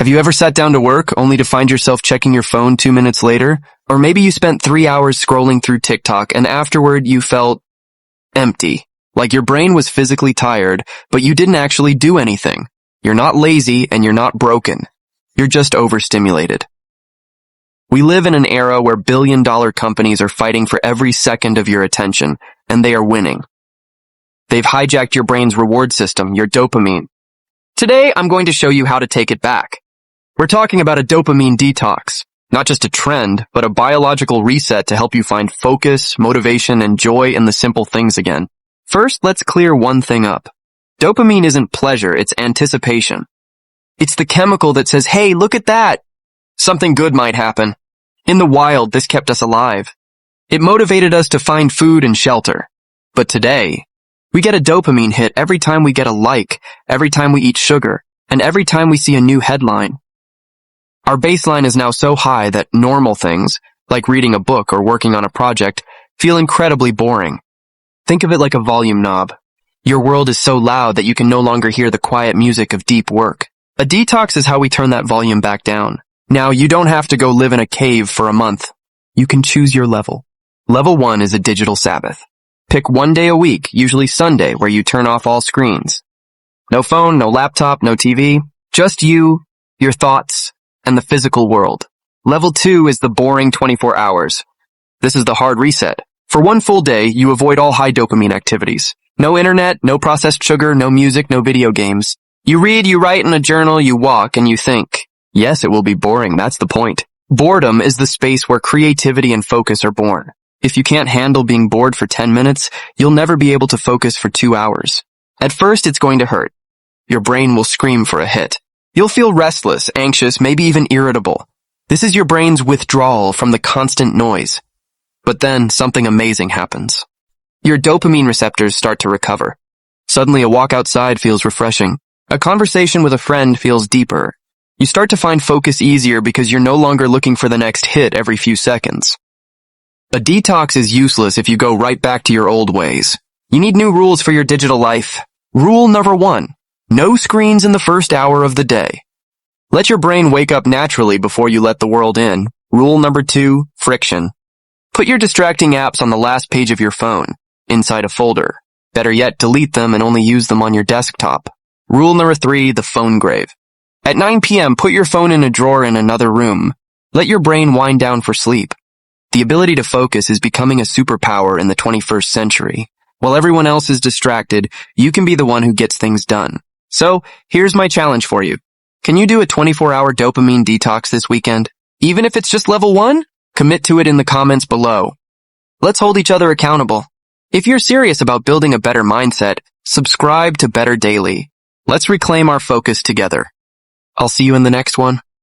Have you ever sat down to work only to find yourself checking your phone 2 minutes later? Or maybe you spent 3 hours scrolling through TikTok and afterward you felt empty. Like your brain was physically tired, but you didn't actually do anything. You're not lazy and you're not broken. You're just overstimulated. We live in an era where billion-dollar companies are fighting for every second of your attention, and they are winning. They've hijacked your brain's reward system, your dopamine. Today, I'm going to show you how to take it back. We're talking about a dopamine detox, not just a trend, but a biological reset to help you find focus, motivation, and joy in the simple things again. First, let's clear one thing up. Dopamine isn't pleasure, it's anticipation. It's the chemical that says, hey, look at that! Something good might happen. In the wild, this kept us alive. It motivated us to find food and shelter. But today, we get a dopamine hit every time we get a like, every time we eat sugar, and every time we see a new headline. Our baseline is now so high that normal things, like reading a book or working on a project, feel incredibly boring. Think of it like a volume knob. Your world is so loud that you can no longer hear the quiet music of deep work. A detox is how we turn that volume back down. Now, you don't have to go live in a cave for a month. You can choose your level. Level 1 is a digital Sabbath. Pick one day a week, usually Sunday, where you turn off all screens. No phone, no laptop, no TV. Just you, your thoughts, and the physical world. Level 2 is the boring 24 hours. This is the hard reset. For one full day, you avoid all high dopamine activities. No internet, no processed sugar, no music, no video games. You read, you write in a journal, you walk, and you think. Yes, it will be boring, that's the point. Boredom is the space where creativity and focus are born. If you can't handle being bored for 10 minutes, you'll never be able to focus for 2 hours. At first, it's going to hurt. Your brain will scream for a hit. You'll feel restless, anxious, maybe even irritable. This is your brain's withdrawal from the constant noise. But then, something amazing happens. Your dopamine receptors start to recover. Suddenly, a walk outside feels refreshing. A conversation with a friend feels deeper. You start to find focus easier because you're no longer looking for the next hit every few seconds. A detox is useless if you go right back to your old ways. You need new rules for your digital life. Rule number 1. No screens in the first hour of the day. Let your brain wake up naturally before you let the world in. Rule number 2. Friction. Put your distracting apps on the last page of your phone, inside a folder. Better yet, delete them and only use them on your desktop. Rule number 3. The phone grave. At 9 p.m., put your phone in a drawer in another room. Let your brain wind down for sleep. The ability to focus is becoming a superpower in the 21st century. While everyone else is distracted, you can be the one who gets things done. So, here's my challenge for you. Can you do a 24-hour dopamine detox this weekend? Even if it's just level 1? Commit to it in the comments below. Let's hold each other accountable. If you're serious about building a better mindset, subscribe to Better Daily. Let's reclaim our focus together. I'll see you in the next one.